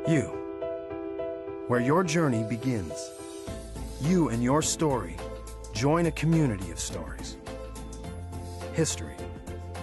You, where your journey begins. You and your story join a community of stories. History,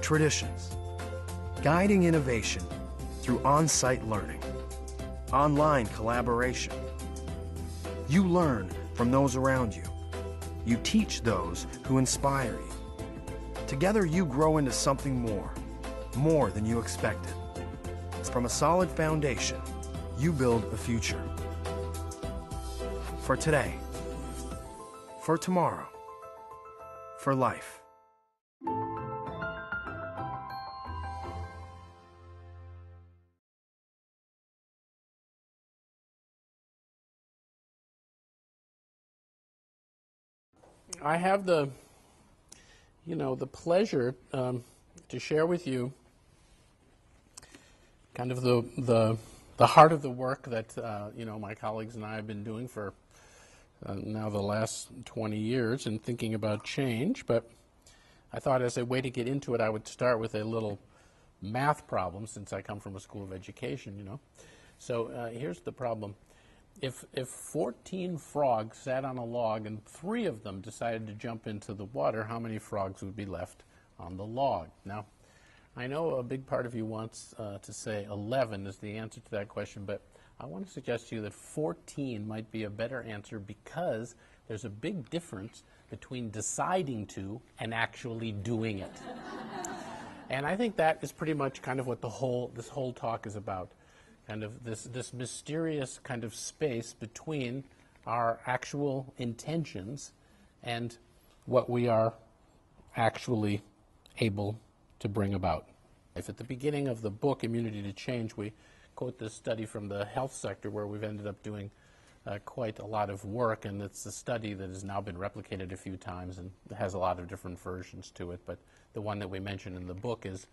traditions, guiding innovation through on-site learning, online collaboration. You learn from those around you. You teach those who inspire you. Together you grow into something more than you expected. From a solid foundation, you build a future. For today, for tomorrow, for life. I have the pleasure to share with you kind of the heart of the work that my colleagues and I have been doing for now the last 20 years in thinking about change. But I thought as a way to get into it, I would start with a little math problem, since I come from a school of education, So here's the problem. If 14 frogs sat on a log and 3 of them decided to jump into the water, how many frogs would be left on the log? Now, I know a big part of you wants to say 11 is the answer to that question, but I want to suggest to you that 14 might be a better answer, because there's a big difference between deciding to and actually doing it. And I think that is pretty much kind of what this whole talk is about. Kind of this mysterious kind of space between our actual intentions and what we are actually able to bring about. If at the beginning of the book, Immunity to Change, we quote this study from the health sector where we've ended up doing quite a lot of work, and it's a study that has now been replicated a few times and has a lot of different versions to it, but the one that we mention in the book is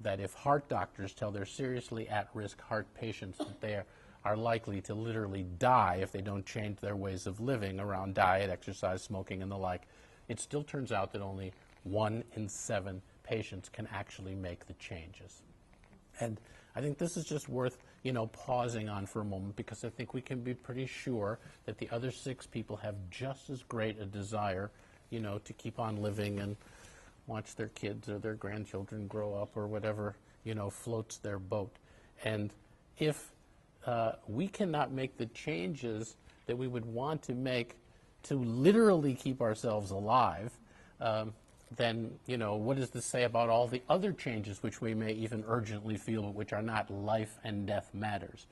that if heart doctors tell their seriously at-risk heart patients that they are likely to literally die if they don't change their ways of living around diet, exercise, smoking, and the like, it still turns out that only 1 in 7 patients can actually make the changes. And I think this is just worth, pausing on for a moment, because I think we can be pretty sure that the other 6 people have just as great a desire, to keep on living and watch their kids or their grandchildren grow up or whatever, floats their boat. And if we cannot make the changes that we would want to make to literally keep ourselves alive, then, what does this say about all the other changes which we may even urgently feel, but which are not life and death matters?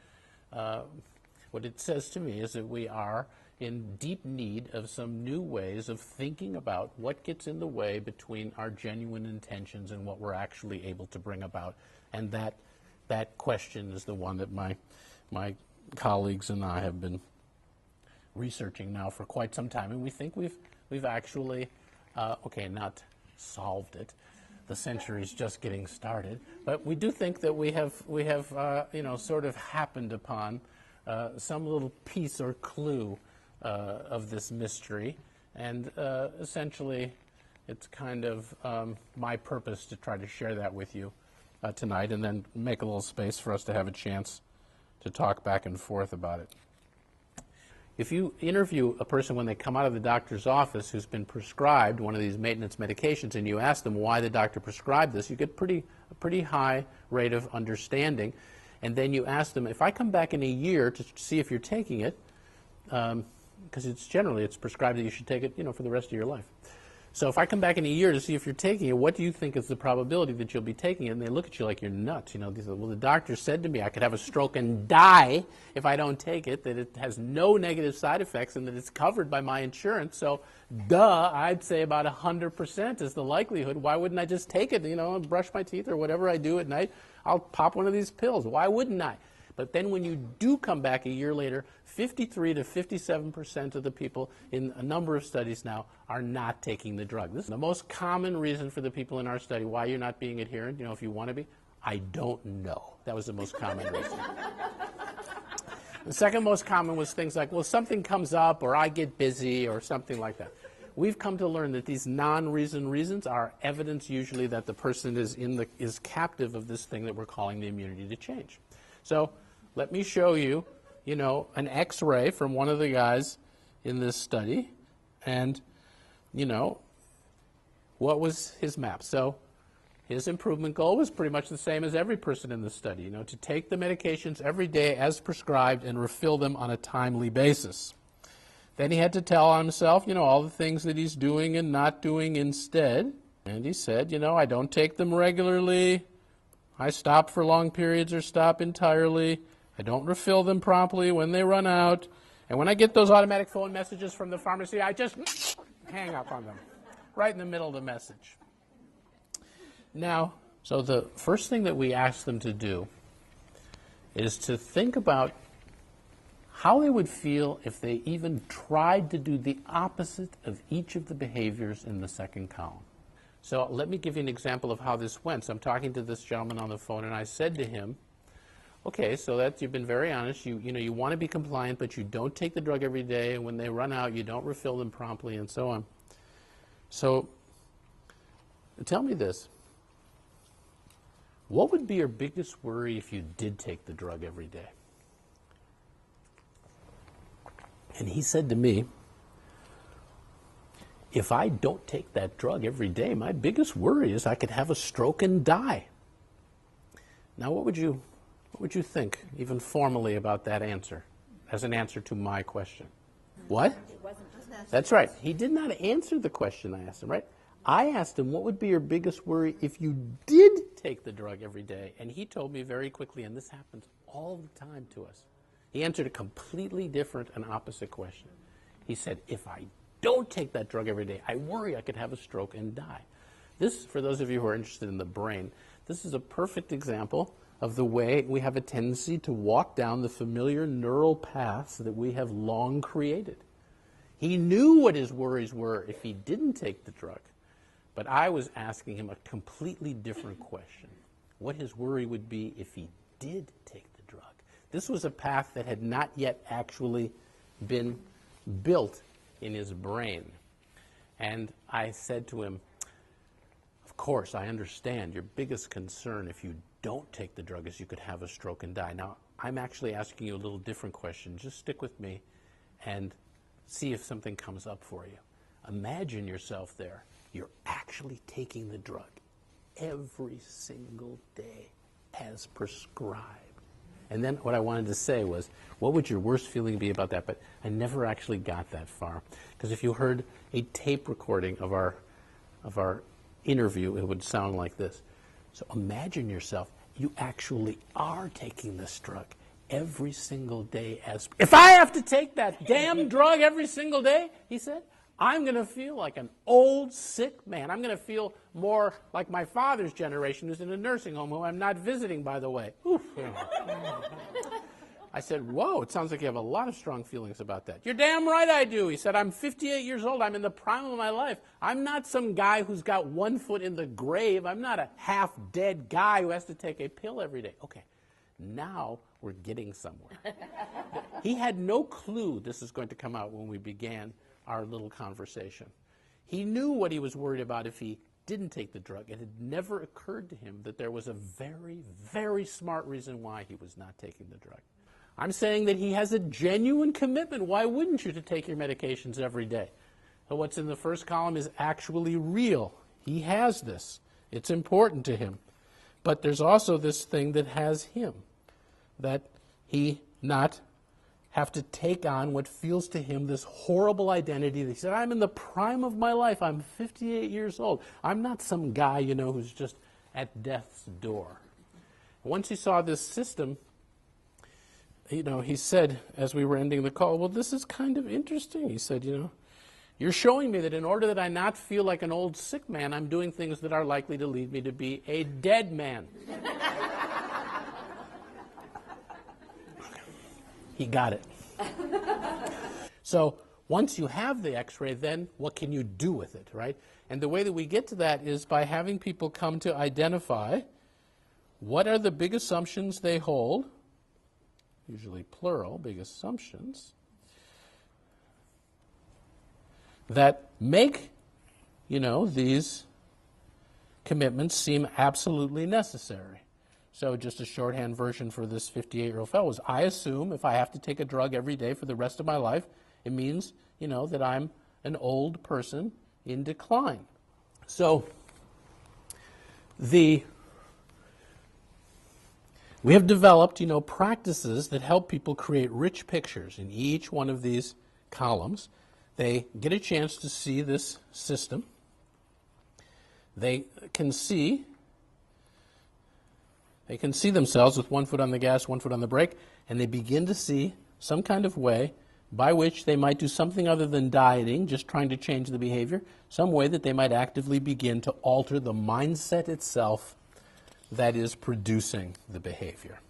What it says to me is that we are in deep need of some new ways of thinking about what gets in the way between our genuine intentions and what we're actually able to bring about. And that question is the one that my colleagues and I have been researching now for quite some time, and we think we've actually not solved it. The century's just getting started, but we do think that we have sort of happened upon some little piece or clue of this mystery, and essentially it's kind of my purpose to try to share that with you tonight, and then make a little space for us to have a chance to talk back and forth about it. If you interview a person when they come out of the doctor's office who's been prescribed one of these maintenance medications, and you ask them why the doctor prescribed this, you get a pretty high rate of understanding. And then you ask them, if I come back in a year to see if you're taking it, because it's prescribed that you should take it, for the rest of your life. So if I come back in a year to see if you're taking it, what do you think is the probability that you'll be taking it? And they look at you like you're nuts. They say, well, the doctor said to me I could have a stroke and die if I don't take it, that it has no negative side effects, and that it's covered by my insurance. So, I'd say about 100% is the likelihood. Why wouldn't I just take it, brush my teeth or whatever I do at night? I'll pop one of these pills. Why wouldn't I? But then when you do come back a year later, 53 to 57% of the people in a number of studies now are not taking the drug. This is the most common reason for the people in our study why you're not being adherent, if you want to be. I don't know. That was the most common reason. The second most common was things like, well, something comes up, or I get busy, or something like that. We've come to learn that these non-reason reasons are evidence usually that the person is captive of this thing that we're calling the immunity to change. So let me show you, an X-ray from one of the guys in this study, and, what was his map? So his improvement goal was pretty much the same as every person in the study, to take the medications every day as prescribed and refill them on a timely basis. Then he had to tell himself, all the things that he's doing and not doing instead. And he said, I don't take them regularly. I stop for long periods or stop entirely. I don't refill them promptly when they run out. And when I get those automatic phone messages from the pharmacy, I just hang up on them, right in the middle of the message. Now, so the first thing that we ask them to do is to think about how they would feel if they even tried to do the opposite of each of the behaviors in the second column. So let me give you an example of how this went. So I'm talking to this gentleman on the phone, and I said to him, okay, so that you've been very honest. You want to be compliant, but you don't take the drug every day, and when they run out, you don't refill them promptly, and so on. So tell me this. What would be your biggest worry if you did take the drug every day? And he said to me, if I don't take that drug every day, my biggest worry is I could have a stroke and die. Now, what would you think, even formally, about that answer, as an answer to my question? What? That's right. He did not answer the question I asked him, right? I asked him, what would be your biggest worry if you did take the drug every day? And he told me very quickly, and this happens all the time to us. He answered a completely different and opposite question. He said, if I don't take that drug every day, I worry I could have a stroke and die. This, for those of you who are interested in the brain, this is a perfect example of the way we have a tendency to walk down the familiar neural paths that we have long created. He knew what his worries were if he didn't take the drug, but I was asking him a completely different question. What his worry would be if he did take the drug. This was a path that had not yet actually been built in his brain. And I said to him, of course, I understand your biggest concern if you don't take the drug is you could have a stroke and die. Now, I'm actually asking you a little different question. Just stick with me and see if something comes up for you. Imagine yourself there. You're actually taking the drug every single day as prescribed. And then what I wanted to say was, what would your worst feeling be about that? But I never actually got that far. Because if you heard a tape recording of our interview, it would sound like this. So imagine yourself, you actually are taking this drug every single day as... If I have to take that damn drug every single day, he said, I'm going to feel like an old, sick man. I'm going to feel more like my father's generation who's in a nursing home, who I'm not visiting, by the way. Oof. I said, whoa, it sounds like you have a lot of strong feelings about that. You're damn right I do. He said, I'm 58 years old. I'm in the prime of my life. I'm not some guy who's got one foot in the grave. I'm not a half-dead guy who has to take a pill every day. Okay, now we're getting somewhere. He had no clue this is going to come out when we began our little conversation. He knew what he was worried about if he didn't take the drug. It had never occurred to him that there was a very, very smart reason why he was not taking the drug. I'm saying that he has a genuine commitment. Why wouldn't you to take your medications every day? So what's in the first column is actually real. He has this. It's important to him. But there's also this thing that has him, that he not have to take on what feels to him this horrible identity. He said, I'm in the prime of my life. I'm 58 years old. I'm not some guy, who's just at death's door. Once he saw this system, he said, as we were ending the call, well, this is kind of interesting. He said, you're showing me that in order that I not feel like an old sick man, I'm doing things that are likely to lead me to be a dead man. He got it. So once you have the X-ray, then what can you do with it, right? And the way that we get to that is by having people come to identify what are the big assumptions they hold, usually plural, big assumptions, that make, these commitments seem absolutely necessary. So just a shorthand version for this 58-year-old fellow is, I assume if I have to take a drug every day for the rest of my life, it means, that I'm an old person in decline. So we have developed, practices that help people create rich pictures in each one of these columns. They get a chance to see this system. They can see themselves with one foot on the gas, one foot on the brake, and they begin to see some kind of way by which they might do something other than dieting, just trying to change the behavior, some way that they might actively begin to alter the mindset itself that is producing the behavior.